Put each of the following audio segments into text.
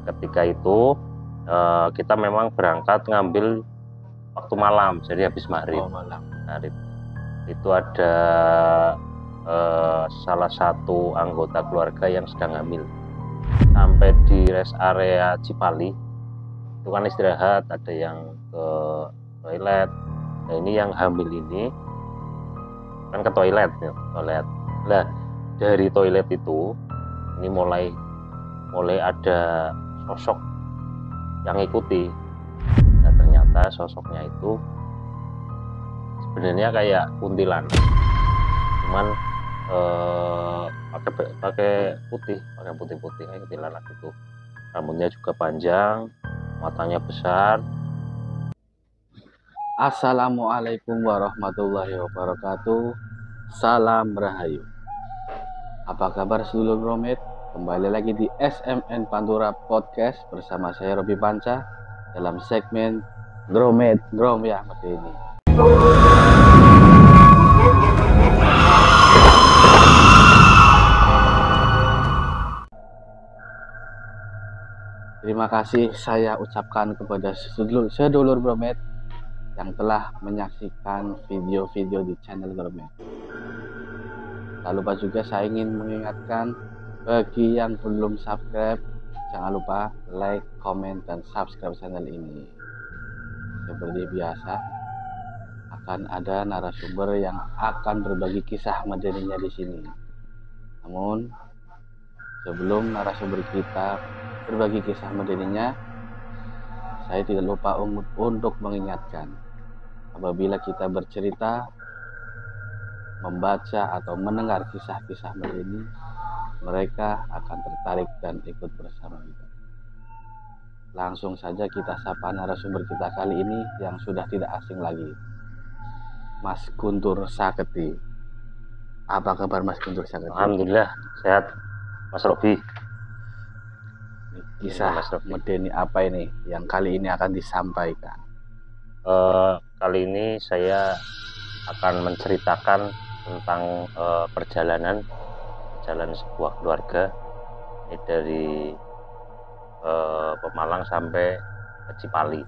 Ketika itu kita memang berangkat ngambil waktu malam, jadi habis maghrib. Itu ada salah satu anggota keluarga yang sedang hamil. Sampai di rest area Cipali itu kan istirahat, ada yang ke toilet. Nah ini yang hamil ini kan ke toilet. Nah dari toilet itu ini mulai ada sosok yang ikuti. Nah ternyata sosoknya itu sebenarnya kayak kuntilanak, cuman pakai putih kayak kuntilanak itu. Rambutnya juga panjang, matanya besar. Assalamualaikum warahmatullahi wabarakatuh. Salam Rahayu. Apa kabar sedulur Gromet? Kembali lagi di SMN Pantura Podcast bersama saya Robi Panca dalam segmen Gromet Grom ya seperti ini. Terima kasih saya ucapkan kepada sedulur Gromet yang telah menyaksikan video-video di channel Gromet. Tak lupa juga saya ingin mengingatkan bagi yang belum subscribe, jangan lupa like, komen, dan subscribe channel ini. Seperti biasa, akan ada narasumber yang akan berbagi kisah medeninya di sini. Namun, sebelum narasumber kita berbagi kisah medeninya, saya tidak lupa untuk mengingatkan, apabila kita bercerita, membaca atau mendengar kisah-kisah medeni, mereka akan tertarik dan ikut bersama kita. Langsung saja kita sapa narasumber kita kali ini yang sudah tidak asing lagi, Mas Guntur Saketi. Apa kabar Mas Guntur Saketi? Alhamdulillah sehat Mas Robi. Kisah medeni apa ini yang kali ini akan disampaikan? Kali ini saya akan menceritakan tentang perjalanan sebuah keluarga ini dari Pemalang sampai ke Cipali.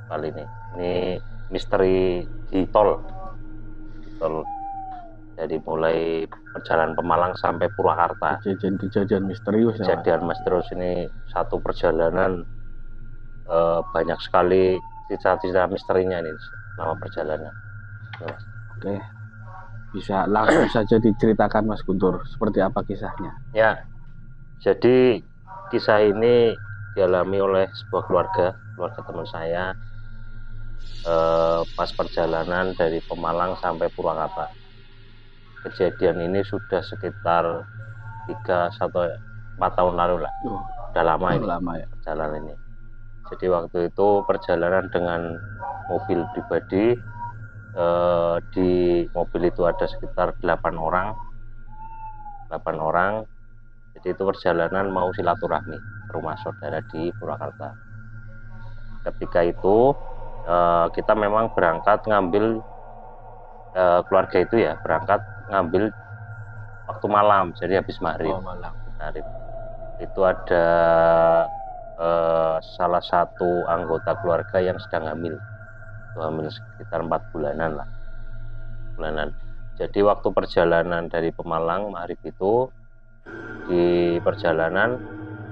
Kali ini misteri di tol. Jadi mulai perjalanan Pemalang sampai Purwakarta. Kejadian misterius. Kejadian misterius ini satu perjalanan, banyak sekali cerita misterinya ini selama perjalanan. Oke, bisa langsung saja diceritakan Mas Guntur, seperti apa kisahnya? Ya, jadi kisah ini dialami oleh sebuah keluarga teman saya pas perjalanan dari Pemalang sampai Purwakarta. Kejadian ini sudah sekitar 4 tahun lalu lah. Udah lama ya perjalanan ini. Jadi waktu itu perjalanan dengan mobil pribadi. Di mobil itu ada sekitar 8 orang. Jadi itu perjalanan mau silaturahmi ke rumah saudara di Purwakarta. Ketika itu kita memang berangkat ngambil keluarga itu ya berangkat ngambil waktu malam, jadi habis maghrib. Itu ada salah satu anggota keluarga yang sedang hamil sekitar 4 bulanan. Jadi waktu perjalanan dari Pemalang maghrib itu, di perjalanan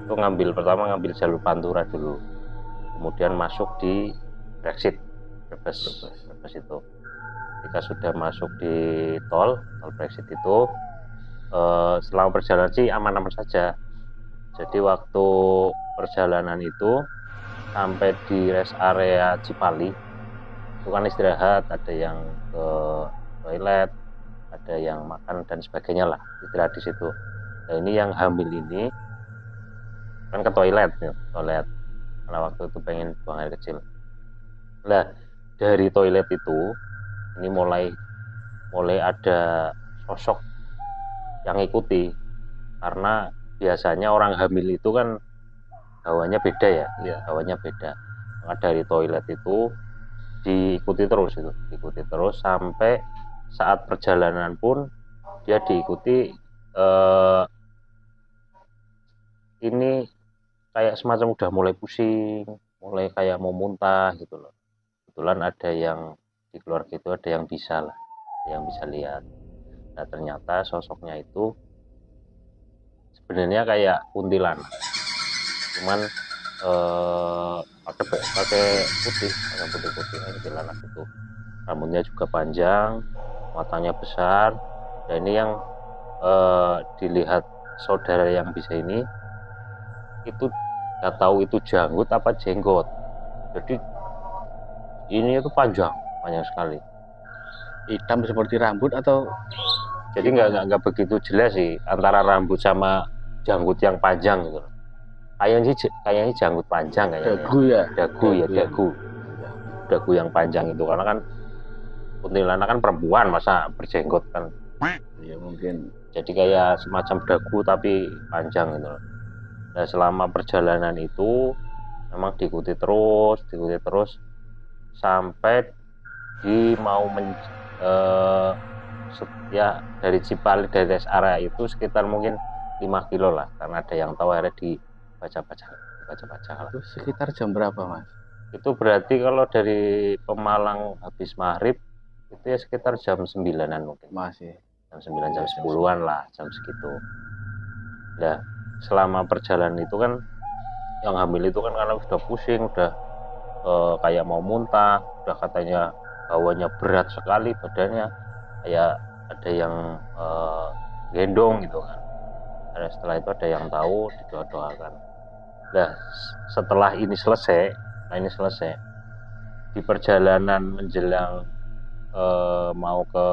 itu pertama ngambil jalur Pantura dulu, kemudian masuk di Brebes itu. Ketika sudah masuk di tol Brexit itu, selama perjalanan sih aman-aman saja. Jadi waktu perjalanan itu sampai di rest area Cipali itu kan istirahat, ada yang ke toilet, ada yang makan dan sebagainya lah, istirahat di situ. Nah ini yang hamil ini kan ke toilet karena waktu itu pengen buang air kecil. Nah dari toilet itu ini mulai ada sosok yang ikuti, karena biasanya orang hamil itu kan hawanya beda ya. Hawanya beda. Maka dari toilet itu diikuti terus sampai saat perjalanan pun dia diikuti. Ini kayak semacam udah mulai pusing, mulai kayak mau muntah gitu loh. Kebetulan ada yang di keluarga itu ada yang bisa lah, yang bisa lihat. Nah ternyata sosoknya itu sebenarnya kayak kuntilanak, cuman pakai putih kuntilanak itu. Rambutnya juga panjang, matanya besar. Dan ini yang dilihat saudara yang bisa ini itu nggak tahu itu janggut apa jenggot. Jadi ini itu panjang sekali. Hitam seperti rambut atau Jadi nggak begitu jelas sih antara rambut sama janggut yang panjang gitu. Kayaknya janggut panjang kayaknya. Dagu yang panjang itu, karena kan kuntilanak kan perempuan, masa berjenggot kan. Ya mungkin. Jadi kayak semacam dagu tapi panjang gitu. Nah selama perjalanan itu memang diikuti terus sampai di mau ya dari Cipali, dari rest area itu sekitar mungkin 5 kilo lah, karena ada yang tahu akhirnya dibaca-baca lah. Itu sekitar jam berapa Mas? Itu berarti kalau dari Pemalang habis maghrib itu ya sekitar jam 9-an mungkin. Masih jam 9 jam 10-an lah, jam segitu. Nah selama perjalanan itu kan yang hamil itu kan karena udah pusing, udah kayak mau muntah, udah katanya bawahnya berat sekali badannya, kayak ada yang gendong gitu kan. Dan setelah itu ada yang tahu, didoa-doakan. Nah setelah ini selesai di perjalanan menjelang mau ke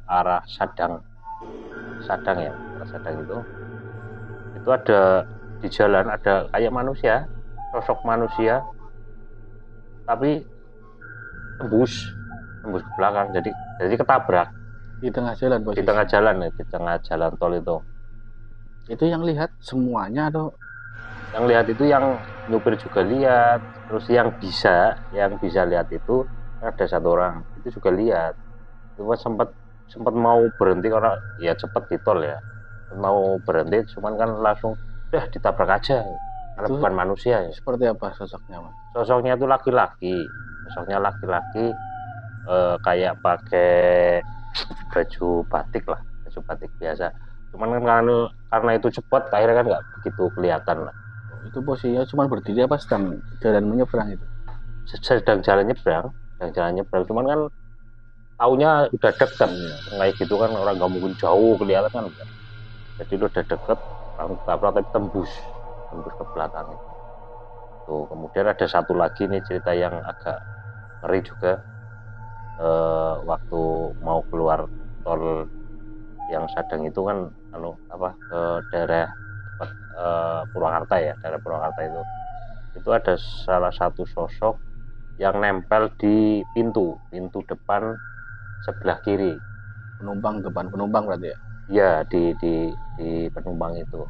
arah Sadang ya, arah Sadang itu ada di jalan ada kayak manusia, sosok manusia, tapi tembus ke belakang, jadi ketabrak di tengah jalan posisi. Di tengah jalan tol itu. Itu yang lihat semuanya atau yang lihat itu yang nyupir juga lihat, terus yang bisa lihat itu ada satu orang itu juga lihat. Cuma sempat mau berhenti karena ya cepet di tol ya, mau berhenti cuman kan langsung udah ditabrak aja karena bukan manusia ya. Seperti apa sosoknya Mas? Sosoknya itu laki-laki kayak pakai baju batik biasa, cuman kan karena itu cepat akhirnya kan nggak begitu kelihatan lah. Itu posisinya cuma berdiri apa sedang jalan menyeberang itu? Sedang jalan nyebrang, cuman kan taunya udah deket kayak gitu kan, orang nggak mungkin jauh kelihatan kan. Jadi udah deket langsung tabrak tapi tembus ke belakang itu. Tuh, kemudian ada satu lagi nih cerita yang agak ngeri juga. Waktu mau keluar tol yang Sadang itu kan ke daerah Purwakarta ya, daerah Purwakarta itu ada salah satu sosok yang nempel di pintu depan sebelah kiri. Depan penumpang berarti ya? Iya, di penumpang itu.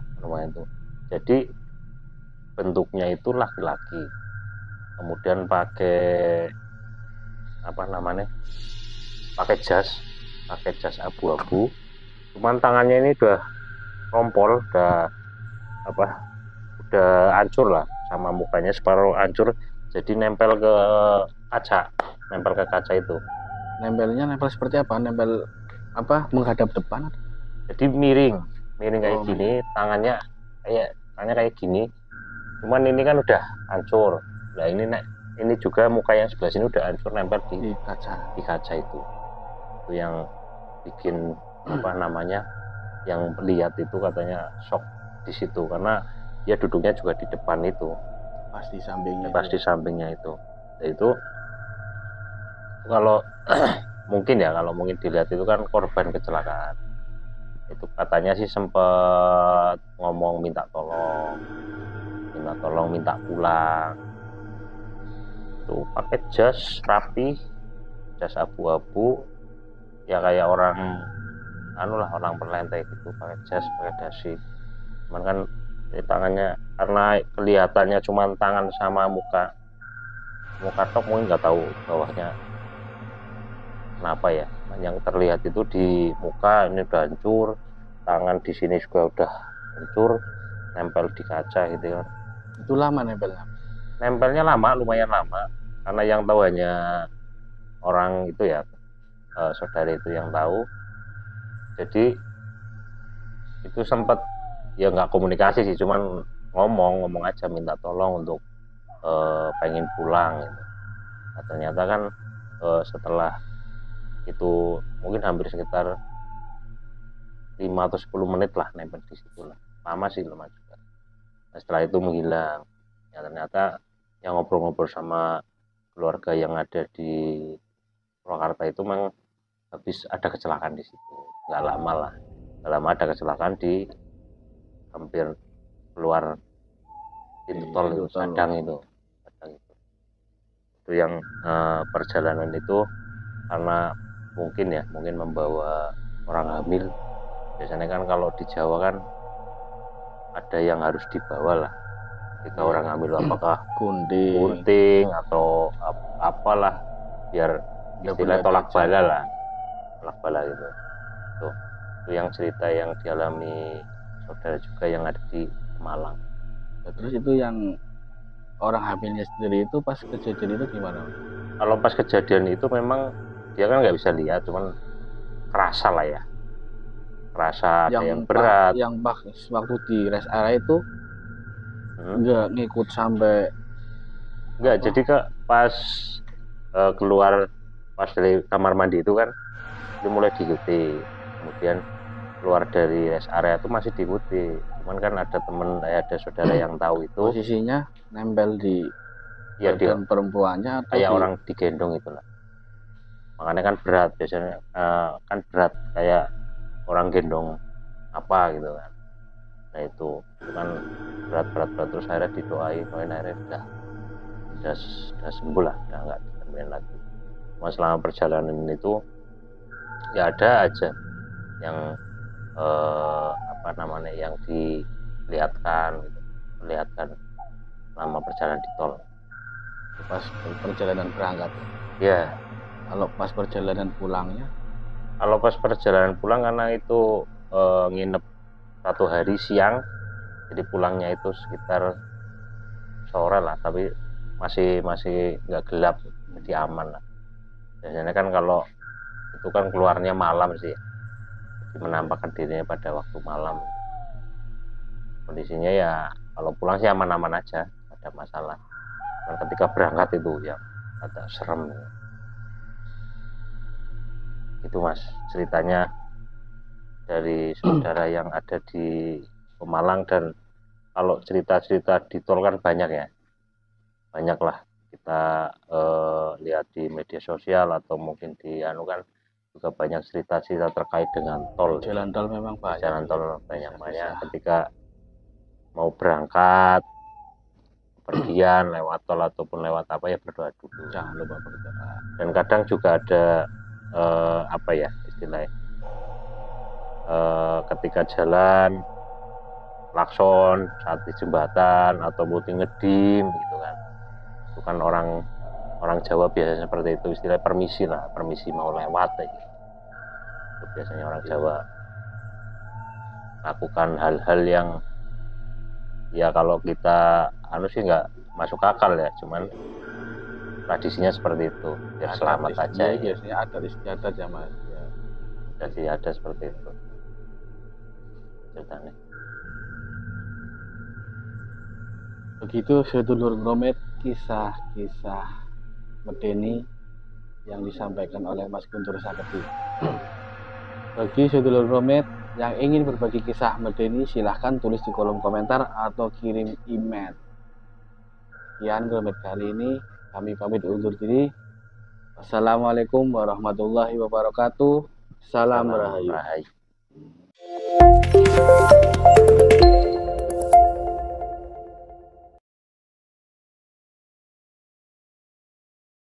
Jadi bentuknya itu laki-laki, kemudian pakai pakai jas abu-abu, cuman tangannya ini udah rompol, udah hancur lah, sama mukanya separuh hancur, jadi nempel ke kaca itu. Nempel seperti apa? Nempel menghadap depan? Jadi miring kayak gini, tangannya kayak gini, cuman ini kan udah hancur. Nah ini juga muka yang sebelah sini udah hancur, nempel di kaca itu yang bikin yang lihat itu katanya shock di situ, karena dia duduknya juga di depan itu, pas di sampingnya itu. Nah, itu kalau mungkin dilihat itu kan korban kecelakaan. Itu katanya sih sempat ngomong minta tolong, minta pulang. Itu pakai jas rapi, jas abu-abu, ya kayak orang orang perlentai gitu, pakai jas, pakai dasi. Cuman kan tangannya, karena kelihatannya cuma tangan sama muka tok, mungkin nggak tahu bawahnya kenapa ya. Yang terlihat itu di muka ini udah hancur, tangan di sini juga udah hancur, nempel di kaca gitu kan. Itu lama nempelnya. Nempelnya lama, lumayan lama, karena yang tahu hanya orang itu ya, saudara itu yang tahu. Jadi itu sempat ya nggak komunikasi sih, cuman ngomong aja, minta tolong untuk pengen pulang gitu. Nah, ternyata kan setelah itu mungkin hampir sekitar 5 atau 10 menit lah nempel di situ lah, lama sih, lama juga. Nah, setelah itu menghilang. Ya ternyata yang ngobrol-ngobrol sama keluarga yang ada di Purwakarta itu memang habis ada kecelakaan di situ. Nggak lama ada kecelakaan di hampir keluar pintu tol itu, Sadang itu. Itu yang perjalanan itu karena mungkin membawa orang hamil. Biasanya kan kalau di Jawa kan ada yang harus dibawa lah ketika orang hamil, apakah gunting atau apalah, biar istilah tolak bala gitu. Itu yang cerita yang dialami saudara juga yang ada di Malang. Terus itu yang orang hamilnya sendiri itu pas kejadian itu gimana? Kalau pas kejadian itu memang dia kan nggak bisa lihat, cuman kerasa lah ya, kerasa ada yang berat. Yang waktu di rest area itu nggak ngikut sampai nggak, jadi pas keluar, pas dari kamar mandi itu kan dia mulai diikuti, kemudian keluar dari rest area itu masih diikuti, cuman kan ada temen, ada saudara yang tahu itu posisinya nempel di badan perempuannya atau kayak orang digendong itulah, makanya kan berat, biasanya kan berat kayak orang gendong apa gitu kan. Nah itu kan berat terus akhirnya didoain akhirnya udah sembuh lah, udah nggak ditemuin lagi. Cuma selama perjalanan itu ya ada aja yang yang dilihatkan gitu, melihatkan selama perjalanan di tol. Pas perjalanan berangkat ya. Kalau pas perjalanan pulangnya? Kalau pas perjalanan pulang karena itu nginep 1 hari siang, jadi pulangnya itu sekitar sore lah, tapi masih nggak gelap, jadi aman lah. Biasanya kan kalau itu kan keluarnya malam sih, jadi menampakkan dirinya pada waktu malam. Kondisinya ya kalau pulang sih aman-aman aja, tidak ada masalah. Dan ketika berangkat itu ya agak serem. Itu Mas ceritanya dari saudara yang ada di Pemalang. Dan kalau cerita-cerita di tol kan banyak ya, banyak lah kita lihat di media sosial atau mungkin di kan juga banyak cerita-cerita terkait dengan tol. Jalan tol memang banyak. Jalan tol banyak ketika mau berangkat pergian lewat tol ataupun lewat apa ya, berdoa dulu, jangan lupa berdoa. Dan kadang juga ada istilahnya ketika jalan klakson saat di jembatan atau muting ngedim gitu kan, itu kan orang Jawa biasanya seperti itu, istilah permisi mau lewat gitu. Itu biasanya orang Jawa lakukan hal-hal yang ya kalau kita sih nggak masuk akal ya, cuman tradisinya seperti itu, biar selamat aja. Biasanya ada istiadat ya Mas ya. Jadi ada seperti itu ceritanya. Begitu sedulur Bromet kisah-kisah medeni yang disampaikan oleh Mas Guntur Saketi. Bagi sedulur Bromet yang ingin berbagi kisah medeni, silahkan tulis di kolom komentar atau kirim email. Sekian Bromet kali ini, kami pamit undur diri. Wassalamualaikum warahmatullahi wabarakatuh. Salam Rahayu.